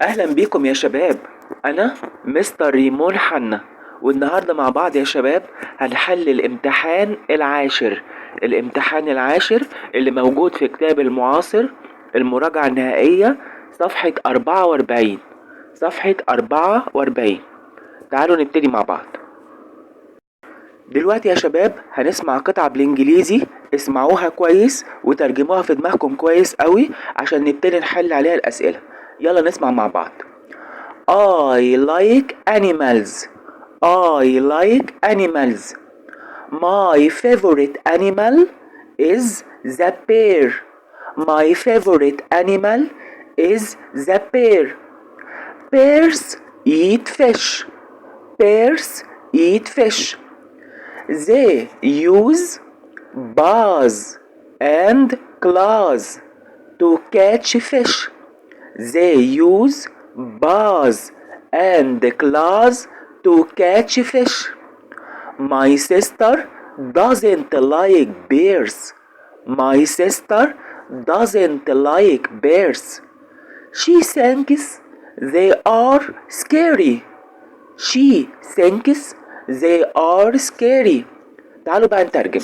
أهلا بيكم يا شباب. أنا مستر ريمون حنا، والنهاردة مع بعض يا شباب هنحل الامتحان العاشر اللي موجود في كتاب المعاصر المراجعة النهائية صفحة 44. تعالوا نبتدي مع بعض. دلوقتي يا شباب هنسمع قطعة بالإنجليزي، اسمعوها كويس وترجموها في دماغكم كويس قوي عشان نبتدي نحل عليها الأسئلة. يلا نسمع مع بعض. I like animals. I like animals. My favorite animal is the bear. My favorite animal is the bear. Bears eat fish. Bears eat fish. They use paws and claws to catch fish. They use paws and claws to catch fish. My sister doesn't like bears. My sister doesn't like bears. She thinks they are scary. She thinks they are scary. تعالوا بقى نترجم.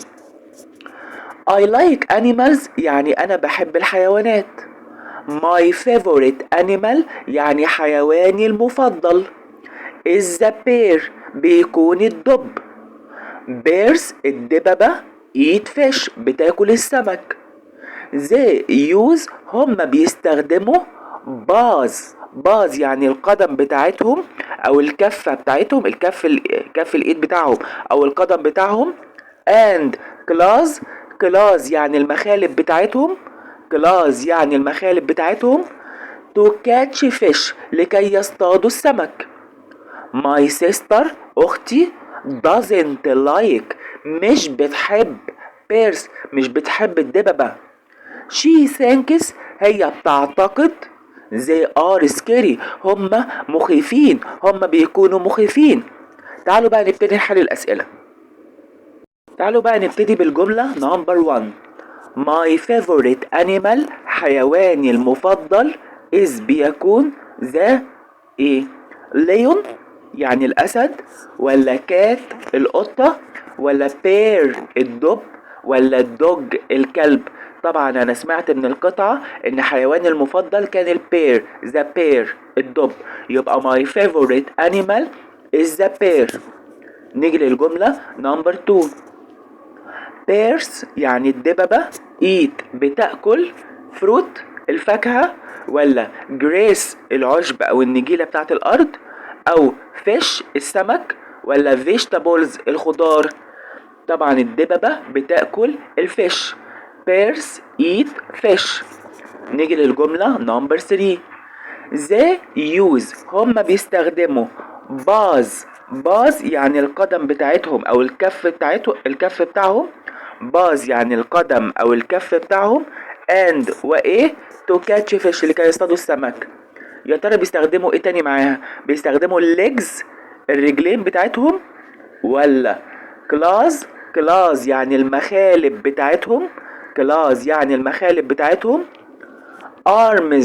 I like animals يعني أنا بحب الحيوانات. My favorite animal يعني حيواني المفضل is the bear بيكون الدب. Bears الدببة eat fish بتاكل السمك. They use هم بيستخدموا paws يعني القدم بتاعتهم أو الكفة بتاعتهم كف الإيد بتاعهم أو القدم بتاعهم and claws يعني المخالب بتاعتهم to catch fish لكي يصطادوا السمك. My sister أختي doesn't like مش بتحب الدببة. She thinks هي بتعتقد they are scary هم بيكونوا مخيفين. تعالوا بقى نبتدي نحل الأسئلة. تعالوا بقى نبتدي بالجملة نمبر 1. My favorite animal حيواني المفضل is بيكون the lion يعني الأسد، ولا cat القطة، ولا bear الدب، ولا dog الكلب. طبعا أنا سمعت من القطعة إن حيواني المفضل كان the bear الدب، يبقى my favorite animal is the bear. نيجي للجملة نمبر 2. bears يعني الدببة eat بتأكل fruit الفاكهة، ولا grass العشب أو النجيلة بتاعت الأرض، أو fish السمك، ولا vegetables الخضار. طبعا الدببة بتأكل الفيش. bears eat fish. نيجي للجملة نمبر 3. they use هم بيستخدموا paws يعني القدم بتاعتهم أو الكف بتاعهم باز يعني القدم أو الكف بتاعهم and to catch fish لكي يصطادوا السمك. يا ترى بيستخدموا ايه تاني معاها؟ بيستخدموا legs الرجلين بتاعتهم، ولا claws يعني المخالب بتاعتهم، arms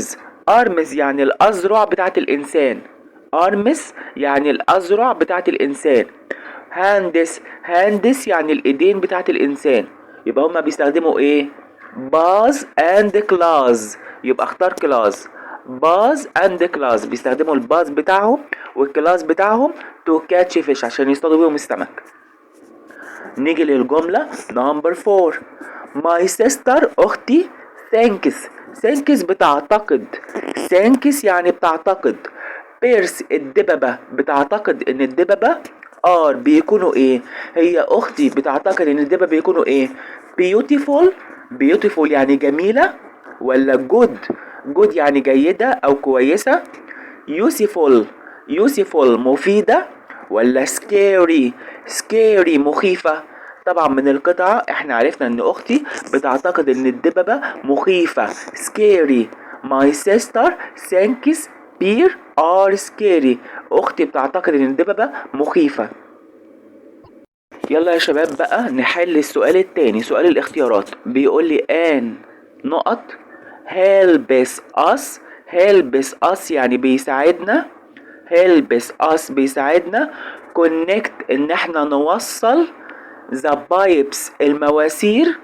يعني الأذرع بتاعت الإنسان، hands يعني الإيدين بتاعت الإنسان. يبقى هما بيستخدموا ايه؟ paws and claws. يبقى اختار claws. paws and claws بيستخدموا الباز بتاعهم والكلاس بتاعهم to catch fish عشان يصطادوا بيهم السمك. نيجي للجملة نمبر 4. my sister أختي thinks بتعتقد يعني بتعتقد. bears الدببة بتعتقد ان الدببة بيكونوا ايه؟ هي اختي بتعتقد ان الدببة بيكونوا ايه؟ beautiful يعني جميلة، ولا good يعني جيدة او كويسة، useful مفيدة، ولا scary مخيفة. طبعا من القطعة احنا عرفنا ان اختي بتعتقد ان الدببة مخيفة scary. my sister thinks bear are scary. اختي بتعتقد ان الدببة مخيفة. يلا يا شباب بقى نحل السؤال التاني، سؤال الاختيارات. بيقول لي helps us helps us يعني بيساعدنا. helps us بيساعدنا. connect ان احنا نوصل. the pipes المواسير.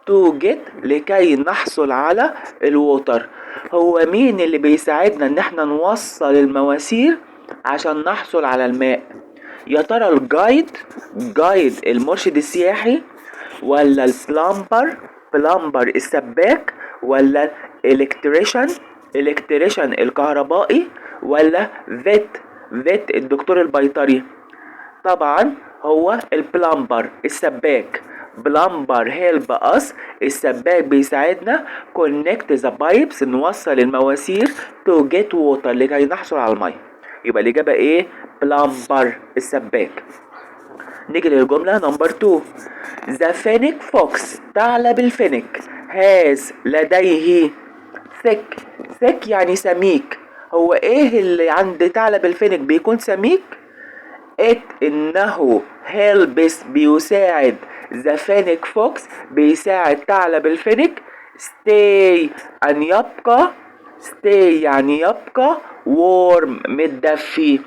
to get لكي نحصل على الووتر. هو مين اللي بيساعدنا ان احنا نوصل المواسير عشان نحصل على الماء؟ يا ترى الجايد المرشد السياحي، ولا بلمبر السباك، ولا الكتريشن الكهربائي، ولا فيت الدكتور البيطري؟ طبعا هو البلمبر السباك. بلمبر هيلب اس السباك بيساعدنا. كونكت ذا بايبس نوصل المواسير. تو جيت ووتر لكي نحصل على الميه. يبقى الاجابه ايه؟ بلمبر السباك. نيجي للجمله نمبر 2. ذا فينيك فوكس ثعلب الفينيك هاز لديه ثك يعني سميك. هو ايه اللي عند ثعلب الفينيك بيكون سميك؟ انه helps بيساعد. ذا فينيك فوكس بيساعد ثعلب الفينيك. stay ان يبقى. stay يعني يبقى. warm متدفي.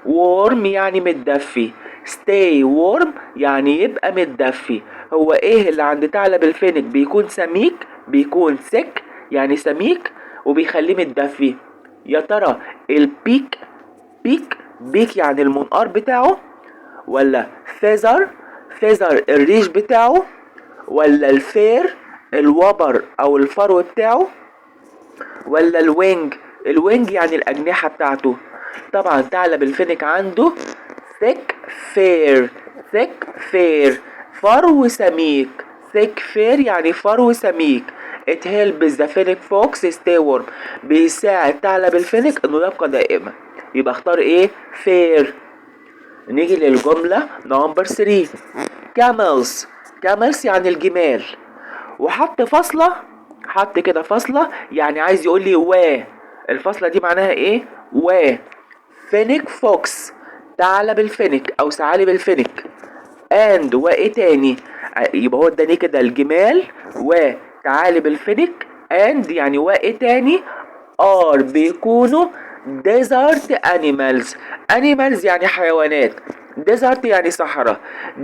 warm يعني متدفي. stay warm يعني يبقى متدفي. هو ايه اللي عند ثعلب الفينيك بيكون سميك؟ بيكون thick يعني سميك وبيخليه متدفي. يا ترى بيك يعني المنقار بتاعه، ولا فيزر الريش بتاعه، ولا الفير الوبر او الفرو بتاعه، ولا الوينج يعني الاجنحة بتاعته؟ طبعا ثعلب الفينيك عنده thick fair فرو سميك. thick fair يعني فرو سميك. it helps the fennec fox stay warm بيساعد ثعلب الفينيك انه يبقى دائما. يبقى اختار ايه؟ fair. نيجي للجملة نمبر 3. camels يعني الجمال، وحط فاصلة. حط كده فاصلة يعني عايز يقول لي الفاصلة دي معناها ايه؟ فينيك فوكس ثعلب الفينيك او ثعالب الفينيك. and وايه تاني؟ يبقى هو اداني كده الجمال وثعالب الفينيك. and يعني وايه تاني؟ بيكونوا desert animals يعني حيوانات. desert يعني صحراء.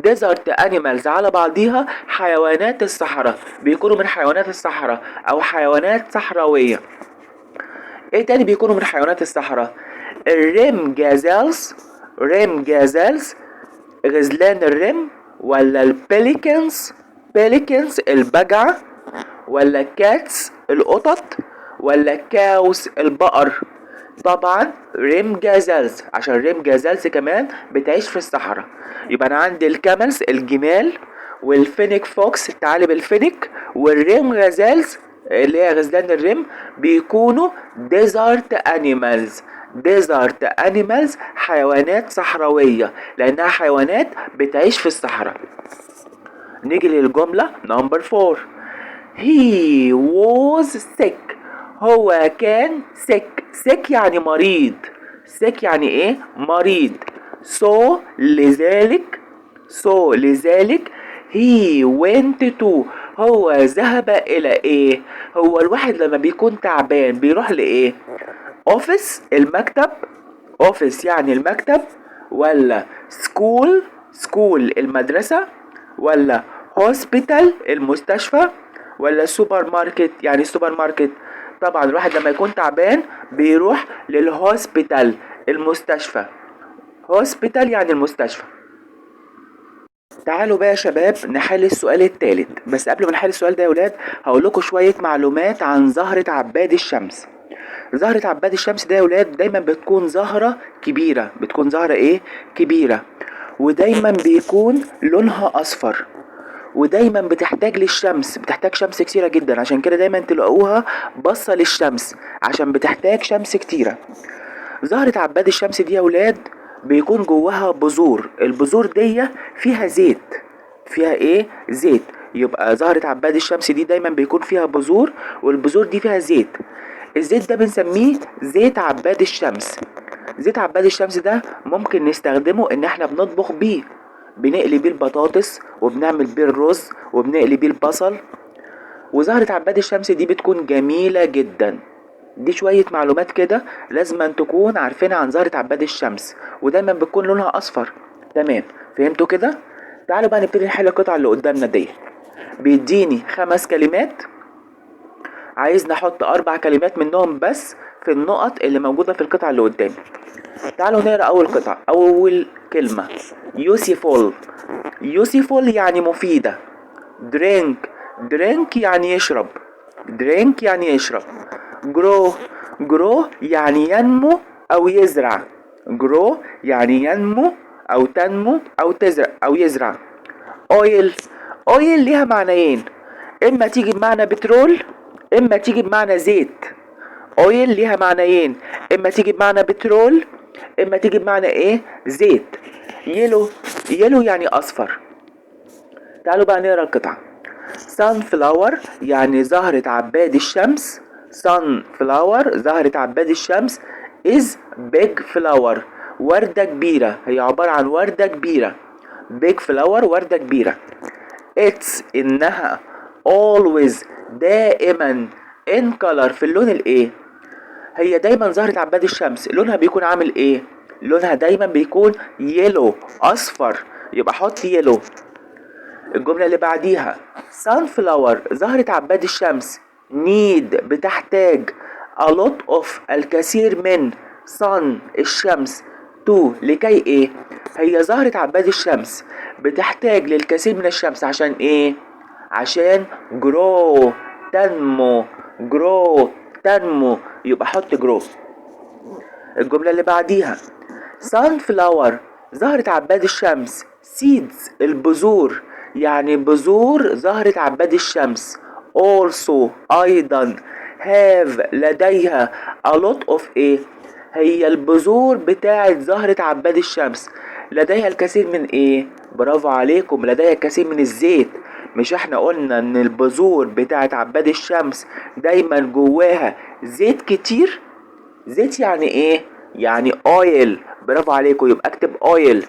desert animals على بعضيها حيوانات الصحراء، بيكونوا من حيوانات الصحراء او حيوانات صحراوية. ايه تاني بيكونوا من حيوانات الصحراء؟ الريم جازلز غزلان الريم، ولا البيليكنز البجعة، ولا كاتس القطط، ولا كاوس البقر؟ طبعا ريم جازلز، عشان ريم جازلز كمان بتعيش في الصحراء. يبقى انا عندي الكاملز الجمال، والفينيك فوكس الثعالب الفينيك، والريم جازلز اللي هي غزلان الريم بيكونوا ديزرت انيمالز حيوانات صحراوية لانها حيوانات بتعيش في الصحراء. نيجي للجملة نمبر 4. he was sick هو كان sick يعني مريض. sick يعني ايه؟ مريض. so لذلك he went to هو ذهب الى ايه؟ هو الواحد لما بيكون تعبان بيروح لايه؟ office المكتب. office يعني المكتب، ولا school المدرسة، ولا hospital المستشفى، ولا سوبر ماركت يعني السوبر ماركت؟ طبعا الواحد لما يكون تعبان بيروح للهوسبيتال المستشفى. هوسبيتال يعني المستشفى. تعالوا بقى يا شباب نحل السؤال الثالث. بس قبل ما نحل السؤال ده يا ولاد هقول لكم شوية معلومات عن زهرة عباد الشمس. زهرة عباد الشمس ده يا ولاد دايما بتكون زهرة كبيرة. بتكون زهرة ايه؟ كبيرة. ودايما بيكون لونها اصفر، ودايما بتحتاج للشمس، بتحتاج شمس كتيرة جدا. عشان كده دايما تلاقوها بصة للشمس عشان بتحتاج شمس كتيرة. زهرة عباد الشمس دي يا ولاد بيكون جواها بذور. البذور دي فيها زيت. فيها ايه؟ زيت. يبقى زهرة عباد الشمس دي دايما بيكون فيها بذور، والبذور دي فيها زيت. الزيت ده بنسميه زيت عباد الشمس. زيت عباد الشمس ده ممكن نستخدمه ان احنا بنطبخ بيه. بنقلي بيه البطاطس، وبنعمل بيه الرز، وبنقلي بيه البصل. وزهرة عباد الشمس دي بتكون جميلة جدا. دي شوية معلومات كده لازم أن تكون عارفينها عن زهرة عباد الشمس، ودايما بتكون لونها أصفر. تمام، فهمتوا كده؟ تعالوا بقى نبتدي نحل القطعة اللي قدامنا دي. بيديني 5 كلمات، عايز نحط 4 كلمات منهم بس في النقط اللي موجودة في القطعة اللي قدامي. تعالوا نقرأ أول قطعة. أول كلمة useful. useful يعني مفيدة. drink. drink يعني يشرب. drink يعني يشرب. grow. grow يعني ينمو أو يزرع. grow يعني ينمو أو تنمو أو تزرع أو يزرع. oil. oil ليها معنيين، إما تيجي بمعنى بترول، إما تيجي بمعنى زيت. oil ليها معنيين، إما تيجي بمعنى بترول، إما تيجي بمعنى إيه؟ زيت. يلو. يلو يعني أصفر. تعالوا بقى نقرا القطعة. sunflower يعني زهرة عباد الشمس. sunflower زهرة عباد الشمس is big flower وردة كبيرة، هي عبارة عن وردة كبيرة. big flower وردة كبيرة. it's إنها always دائما in color في اللون الإيه؟ هي دايما زهرة عباد الشمس لونها بيكون عامل إيه؟ لونها دايما بيكون yellow أصفر، يبقى حط yellow. الجملة اللي بعديها sunflower زهرة عباد الشمس need بتحتاج a lot of الكثير من sun الشمس to لكي ايه؟ هي زهرة عباد الشمس بتحتاج للكثير من الشمس عشان ايه؟ عشان grow تنمو. grow تنمو، يبقى حط grow. الجملة اللي بعديها sunflower زهرة عباد الشمس seeds البذور، يعني بذور زهرة عباد الشمس also أيضا have لديها a lot of ايه؟ هي البذور بتاعت زهرة عباد الشمس لديها الكثير من ايه؟ برافو عليكم، لديها الكثير من الزيت. مش احنا قلنا ان البذور بتاعت عباد الشمس دايما جواها زيت كتير؟ زيت يعني ايه؟ يعني oil. برافو عليكم، يبقى اكتب oil.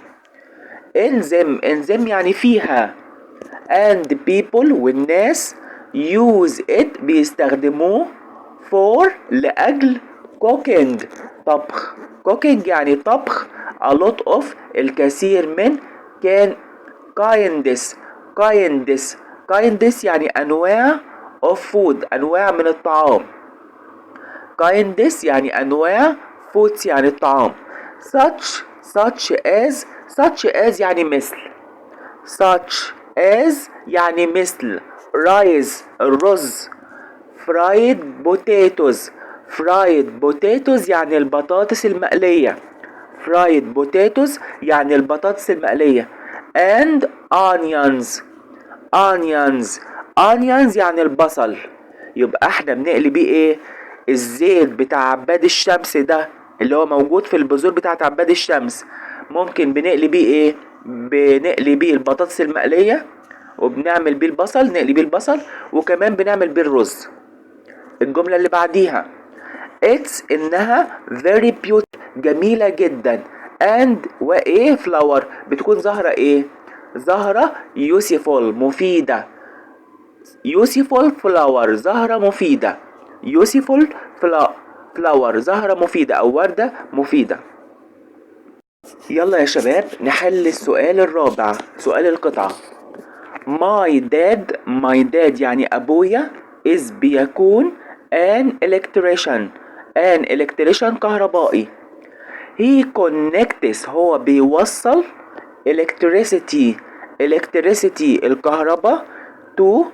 انزيم يعني فيها. and people والناس use it بيستخدموه for لأجل cooking طبخ. cooking يعني طبخ. a lot of الكثير من. كان kindness يعني أنواع of food أنواع من الطعام. kindness يعني أنواع foods يعني الطعام. such as يعني مثل. such as يعني مثل. rice الرز. fried potatoes يعني البطاطس المقلية. fried potatoes يعني البطاطس المقلية. and onions يعني البصل. يبقى احنا بنقلي بيه ايه؟ الزيت بتاع عباد الشمس ده اللي هو موجود في البذور بتاعت عباد الشمس، ممكن بنقلي بيه ايه؟ بنقلي بيه البطاطس المقلية، وبنعمل بيه البصل، نقلي بيه البصل، وكمان بنعمل بيه الرز. الجملة اللي بعديها it's انها very beautiful جميلة جدا and وايه flower بتكون زهرة ايه؟ زهرة useful مفيدة. useful flower زهرة مفيدة. useful flower زهرة مفيدة أو وردة مفيدة. يلا يا شباب نحل السؤال الرابع، سؤال القطعة. my dad يعني أبويا is بيكون an electrician كهربائي. he connects هو بيوصل electricity الكهرباء to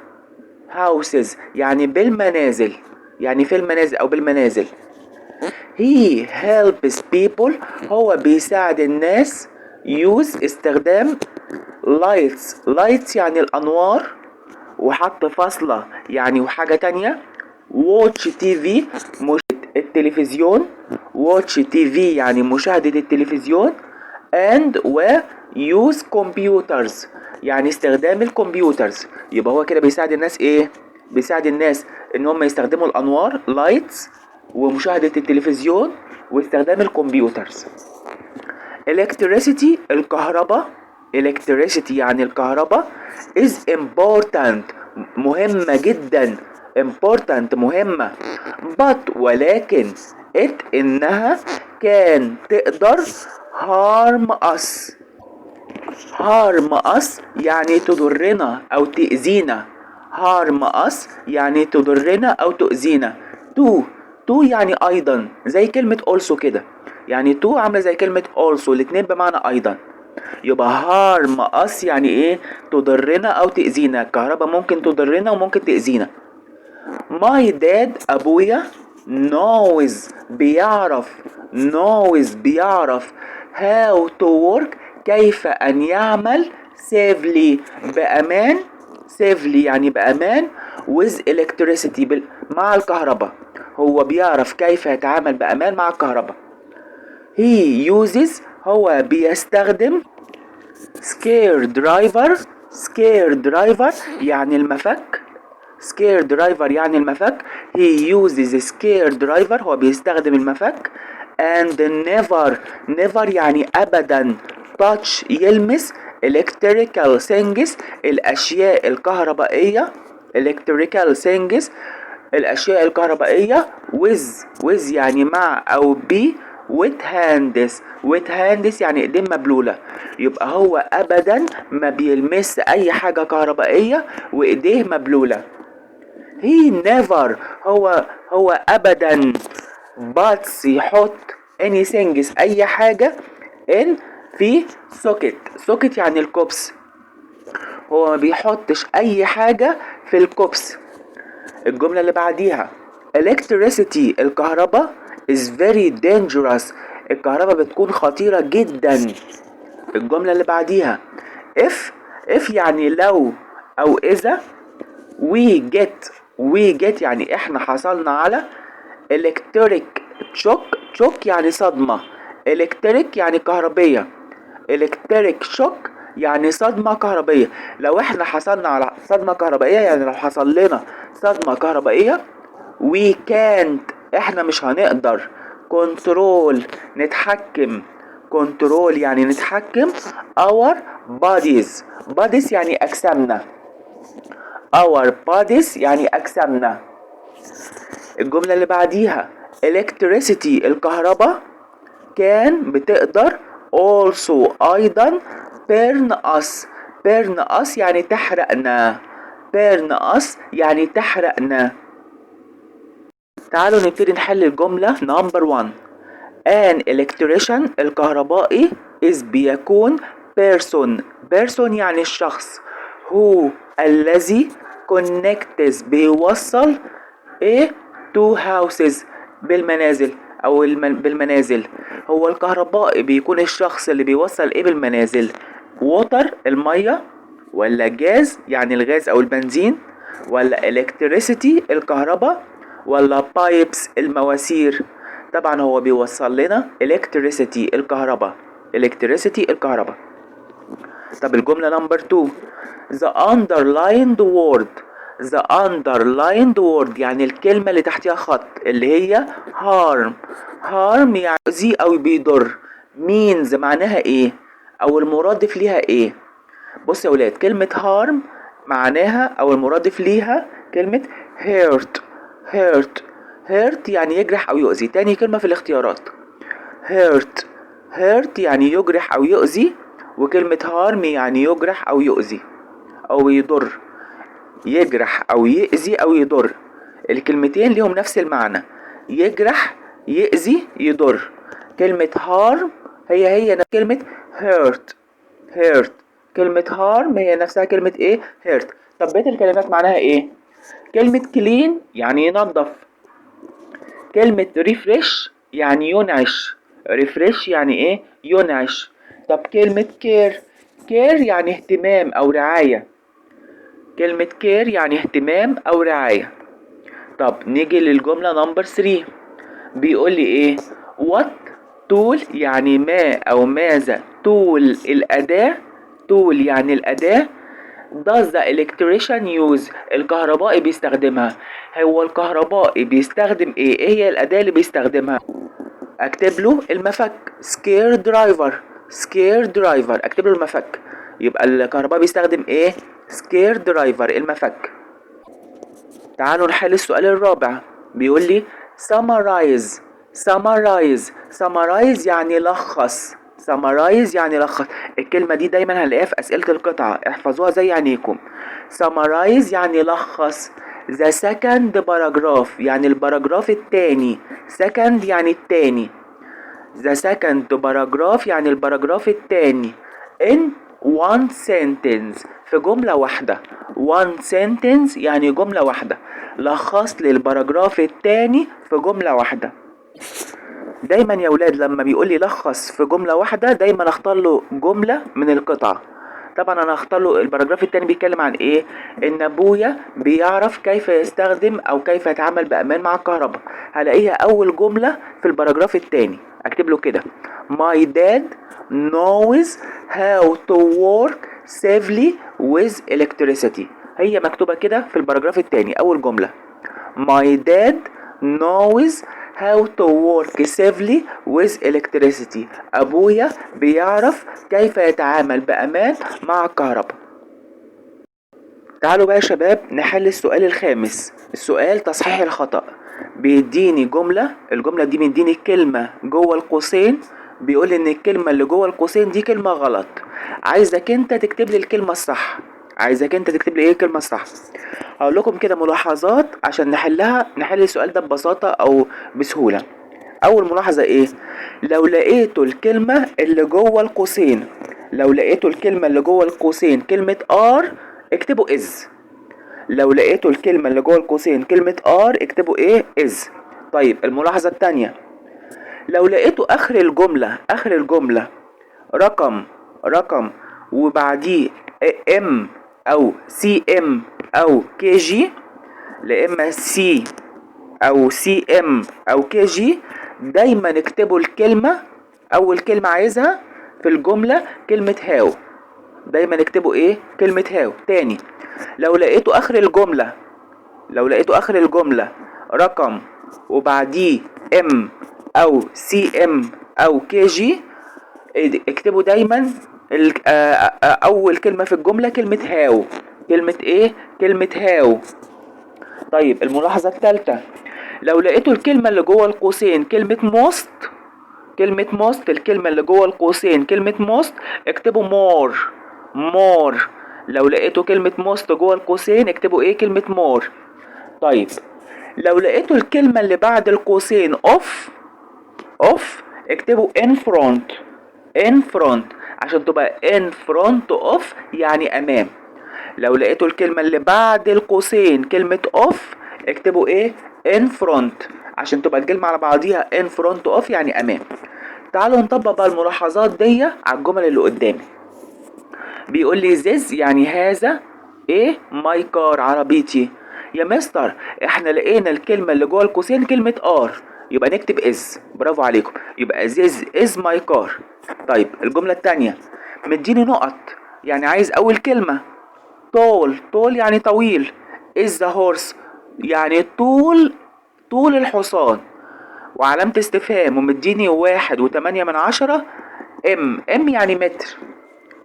houses يعني بالمنازل، يعني في المنازل أو بالمنازل. he helps people هو بيساعد الناس use استخدام lights يعني الأنوار، وحط فاصلة يعني وحاجة تانية. watch TV التلفزيون. watch TV يعني مشاهدة التلفزيون. and use computers يعني استخدام الكمبيوترز. يبقى هو كده بيساعد الناس ايه؟ بيساعد الناس ان هم يستخدموا الانوار lights ومشاهدة التلفزيون واستخدام الكمبيوترز. electricity الكهرباء. electricity يعني الكهرباء is important مهمة جدا important مهمة but ولكن it إنها كان تقدر harm us. harm us يعني تضرنا أو تأذينا. harm us يعني تضرنا أو تؤذينا. to يعني أيضا زي كلمة also كده، يعني to عاملة زي كلمة also، الاتنين بمعنى أيضا. يبقى harm us يعني إيه؟ تضرنا أو تأذينا. الكهرباء ممكن تضرنا وممكن تأذينا. my dad أبويا بيعرف how to work كيف أن يعمل safely بأمان. safely يعني بأمان with electricity مع الكهرباء. هو بيعرف كيف يتعامل بأمان مع الكهرباء. he uses هو بيستخدم scare driver يعني المفك. scare driver يعني المفك. he uses scare driver هو بيستخدم المفك. and never يعني أبدا touch يلمس electrical things الأشياء الكهربائية. electrical things الأشياء الكهربائية with يعني مع أو with hands يعني ايدين مبلولة. يبقى هو أبدا ما بيلمس أي حاجة كهربائية وإيديه مبلولة. he never هو أبدا but يحط anything أي حاجة in في socket يعني الكوبس. هو ما بيحطش أي حاجة في الكوبس. الجملة اللي بعديها electricity الكهرباء is very dangerous الكهرباء بتكون خطيرة جدا. الجملة اللي بعديها if يعني لو أو إذا we get يعني إحنا حصلنا على electric shock يعني صدمة. electric يعني كهربية. electric shock يعني صدمة كهربية. لو إحنا حصلنا على صدمة كهربائية يعني لو حصل لنا صدمة كهربائية we can't إحنا مش هنقدر control نتحكم. control يعني نتحكم our bodies يعني أجسامنا. our bodies يعني أجسامنا. الجملة اللي بعديها electricity الكهرباء كان بتقدر also أيضا burn us يعني تحرقنا. burn us يعني تحرقنا. تعالوا نبتدي نحل الجملة number 1. an electrician الكهربائي is بيكون person يعني الشخص who الذي connects بيوصل to houses بالمنازل أو بالمنازل. هو الكهربائي بيكون الشخص اللي بيوصل بالمنازل water المية ولا جاز يعني الغاز أو البنزين ولا electricity الكهرباء ولا pipes المواسير. طبعا هو بيوصل لنا electricity الكهرباء. طب الجملة number 2 the underlined word يعني الكلمة اللي تحتها خط اللي هي harm يعني يؤذي أو بيضر. means معناها ايه أو المرادف ليها ايه؟ بص يا ولاد كلمة harm معناها أو المرادف ليها كلمة hurt يعني يجرح أو يؤذي. تاني كلمة في الاختيارات hurt يعني يجرح أو يؤذي، وكلمة harm يعني يجرح أو يؤذي أو يضر. يجرح أو يؤذي أو يضر الكلمتين ليهم نفس المعنى. يجرح يؤذي يضر. كلمة harm هي كلمة hurt. كلمة harm هي نفسها كلمة ايه hurt. طب بقية الكلمات معناها ايه؟ كلمة clean يعني ينظف. كلمة refresh يعني ينعش. يعني ايه ينعش. طب كلمة care يعني اهتمام او رعاية. كلمة care يعني اهتمام او رعاية. طب نيجي للجملة نمبر 3 بيقول لي ايه what tool يعني ما او ماذا tool الاداة يعني الاداة does the electrician use الكهربائي بيستخدمها. هو الكهربائي بيستخدم ايه هي الاداة اللي بيستخدمها؟ اكتب له المفك scare driver اكتب له المفك. يبقى الكهربائي بيستخدم ايه scare driver المفك. تعالوا نحل السؤال الرابع. بيقول لي summarize. summarize يعني لخص. summarize يعني لخص. الكلمة دي دايما هنلاقيها في أسئلة القطعة، احفظوها زي عينيكم. summarize يعني لخص. the second paragraph يعني الباراجراف التاني. second يعني التاني. the second paragraph يعني الباراجراف التاني. in one sentence في جملة واحدة. one sentence يعني جملة واحدة. لخص لي الباراجراف التاني في جملة واحدة. دايما يا ولاد لما بيقول لي لخص في جملة واحدة دايما اختار له جملة من القطعة. طبعا انا هختار له الباراجراف التاني بيتكلم عن ايه؟ ان ابويا بيعرف كيف يستخدم او كيف يتعامل بامان مع الكهرباء. هلاقيها اول جملة في الباراجراف التاني. اكتب له كده My dad knows how to work safely with electricity. هي مكتوبة كده في الباراجراف التاني اول جملة. My dad knows how to work safely with electricity. أبويا بيعرف كيف يتعامل بأمان مع الكهرباء. تعالوا بقى يا شباب نحل السؤال الخامس. السؤال تصحيح الخطأ. بيديني جملة، الجملة دي بيديني كلمة جوه القوسين، بيقول ان الكلمة اللي جوه القوسين دي كلمة غلط. عايزك انت تكتب لي الكلمة الصح. عايزك انت تكتب لي ايه الكلمة الصح. هقول لكم كده ملاحظات عشان نحل السؤال ده ببساطة او بسهولة. اول ملاحظة ايه؟ لو لقيتوا الكلمة اللي جوه القوسين، لو لقيتوا الكلمة اللي جوه القوسين كلمة ار اكتبوا از. لو لقيتوا الكلمة اللي جوه القوسين كلمة ار اكتبوا ايه؟ از. طيب الملاحظة التانية، لو لقيتوا اخر الجملة رقم وبعديه ام او سي ام او كي جي، لا اما سي او سي ام او كي جي، دايما اكتبوا الكلمة اول كلمة عايزها في الجملة كلمة هاو. دايما اكتبوا ايه؟ كلمة هاو. تاني، لو لقيتوا اخر الجملة رقم وبعديه ام او سي ام او كي جي، اكتبوا دايما اول كلمة في الجملة كلمة هاو. كلمة ايه؟ كلمة هاو. طيب الملاحظة الثالثة، لو لقيتوا الكلمة اللي جوه القوسين كلمة موست، الكلمة اللي جوه القوسين كلمة موست اكتبوا مور. لو لقيتوا كلمة موست جوه القوسين اكتبوا ايه؟ كلمة مور. طيب لو لقيتوا الكلمة اللي بعد القوسين اوف اكتبوا in front عشان تبقى in front of يعني امام. لو لقيتوا الكلمة اللي بعد القوسين كلمة اوف اكتبوا ايه؟ in front عشان تبقى الكلمة على بعضيها in front of يعني امام. تعالوا نطبق بقى الملاحظات دي على الجمل اللي قدامي. بيقول لي this يعني هذا ايه؟ my car عربيتي. يا مستر احنا لقينا الكلمة اللي جوه القوسين كلمة ار، يبقى نكتب is. برافو عليكم، يبقى this is my car. طيب الجملة التانية مديني نقط، يعني عايز اول كلمة طول يعني طويل. is the horse يعني طول الحصان، وعلامة استفهام ومديني 1.8 ام يعني متر.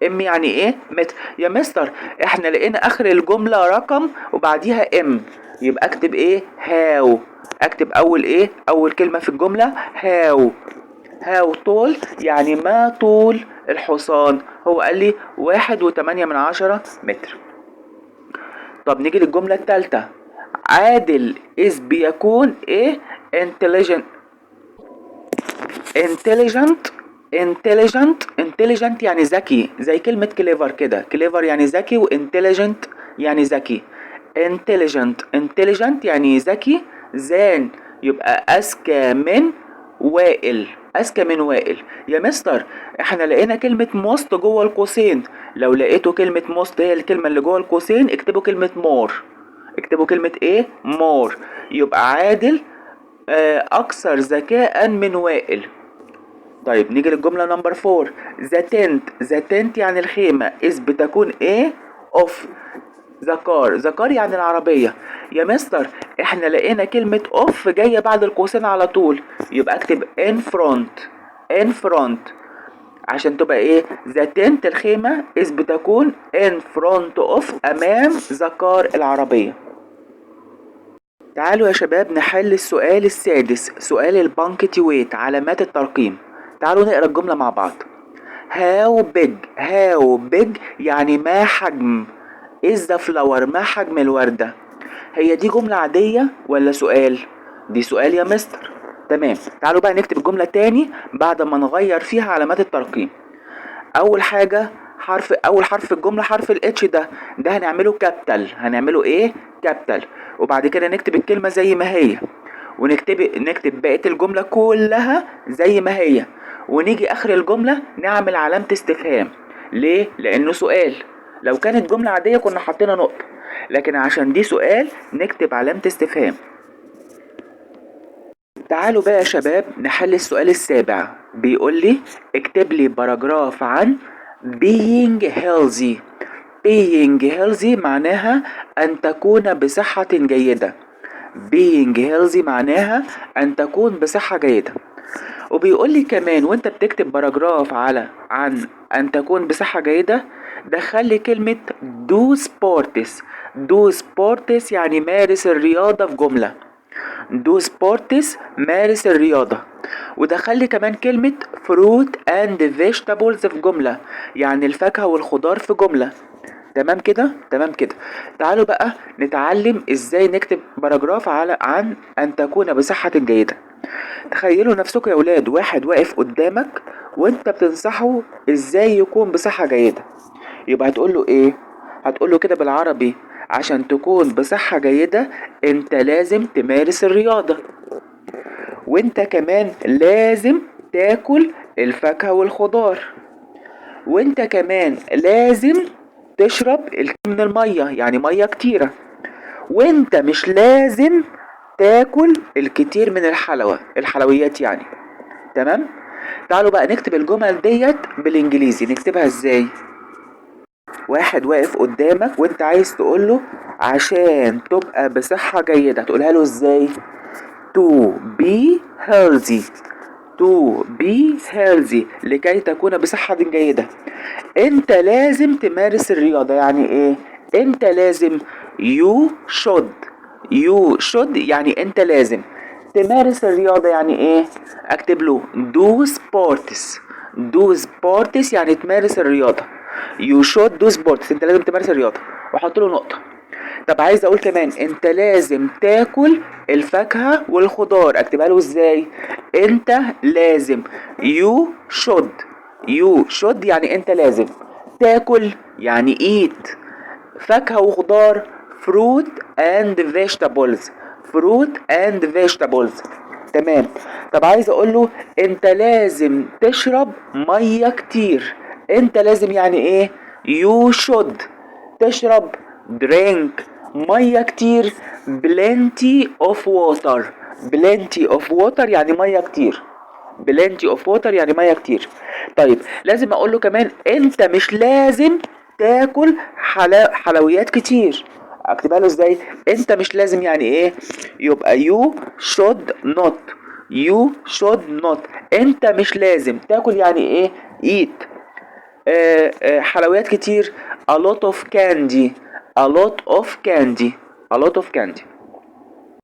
ام يعني ايه؟ متر. يا مستر احنا لقينا اخر الجملة رقم وبعديها ام، يبقى اكتب ايه؟ هاو. اكتب اول كلمة في الجملة هاو طول يعني ما طول الحصان. هو قال لي 1.8 متر. طب نيجي للجملة الثالثة، عادل is بيكون ايه؟ intelligent يعني ذكي، زي كلمة كليفر كده. كليفر يعني ذكي وانتليجنت يعني ذكي. intelligent يعني ذكي. زان يبقى أذكى من وائل. يا مستر احنا لقينا كلمة موست جوه القوسين، لو لقيتوا كلمة موست هي الكلمة اللي جوه القوسين اكتبوا كلمة مور. اكتبوا كلمة ايه؟ مور. يبقى عادل اكثر ذكاء من وائل. طيب نيجي للجملة نمبر 4، ذا تنت يعني الخيمة is بتكون ايه؟ اوف ذا كار يعني العربية. يا مستر احنا لقينا كلمة اوف جاية بعد القوسين على طول، يبقى اكتب in front عشان تبقى ايه؟ ذا تنت الخيمة is بتكون in front of امام ذا كار العربية. تعالوا يا شباب نحل السؤال السادس، سؤال البانكتويت، علامات الترقيم. تعالوا نقرا الجملة مع بعض. how big يعني ما حجم is the flower، ما حجم الوردة. هي دي جملة عادية ولا سؤال؟ دي سؤال يا مستر. تمام، تعالوا بقى نكتب الجملة تاني بعد ما نغير فيها علامات الترقيم. اول حاجة اول حرف في الجملة حرف الاتش ده هنعمله كابيتال. هنعمله ايه؟ كابيتال. وبعد كده نكتب الكلمة زي ما هي، نكتب بقية الجملة كلها زي ما هي، ونيجي اخر الجملة نعمل علامة استفهام. ليه؟ لانه سؤال. لو كانت جملة عادية كنا حطينا نقطة، لكن عشان دي سؤال نكتب علامة استفهام. تعالوا بقى يا شباب نحل السؤال السابع. بيقول لي اكتب لي باراجراف عن being healthy. being healthy معناها أن تكون بصحة جيدة. being healthy معناها أن تكون بصحة جيدة. وبيقول لي كمان وانت بتكتب باراجراف عن أن تكون بصحة جيدة، دخل كلمة do sports. do sports يعني مارس الرياضة في جملة. do sports مارس الرياضة. ودخل كمان كلمة fruit and vegetables في جملة، يعني الفاكهة والخضار في جملة. تمام كده؟ تمام كده. تعالوا بقى نتعلم ازاي نكتب باراجراف عن ان تكون بصحة جيدة. تخيلوا نفسكم يا ولاد واحد واقف قدامك وانت بتنصحه ازاي يكون بصحة جيدة. يبقى هتقول له ايه؟ هتقول له كده بالعربي عشان تكون بصحة جيدة انت لازم تمارس الرياضة، وانت كمان لازم تاكل الفاكهة والخضار، وانت كمان لازم تشرب من المية، يعني مية كتيرة، وانت مش لازم تاكل الكتير من الحلويات يعني. تمام؟ تعالوا بقى نكتب الجمل ديت بالانجليزي. نكتبها ازاي؟ واحد واقف قدامك وانت عايز تقوله عشان تبقى بصحة جيدة، هتقولها له ازاي؟ to be healthy. to be healthy لكي تكون بصحة جيدة انت لازم تمارس الرياضة. يعني ايه؟ انت لازم you should يعني انت لازم تمارس الرياضة. يعني ايه؟ اكتب له do sports. do sports يعني تمارس الرياضة. you should do sports انت لازم تمارس الرياضة، واحط له نقطة. طب عايز اقول كمان انت لازم تاكل الفاكهة والخضار، اكتبها له ازاي؟ انت لازم you should يعني انت لازم تاكل، يعني eat فاكهة وخضار fruit and vegetables. تمام. طب عايز اقول له انت لازم تشرب مية كتير. انت لازم يعني ايه؟ you should تشرب drink مية كتير plenty of water يعني مية كتير. يعني مية كتير. طيب لازم اقول له كمان انت مش لازم تاكل حلويات كتير. اكتبها له ازاي؟ انت مش لازم يعني ايه؟ يبقى you should not انت مش لازم تاكل يعني ايه؟ eat حلويات كتير a lot of candy.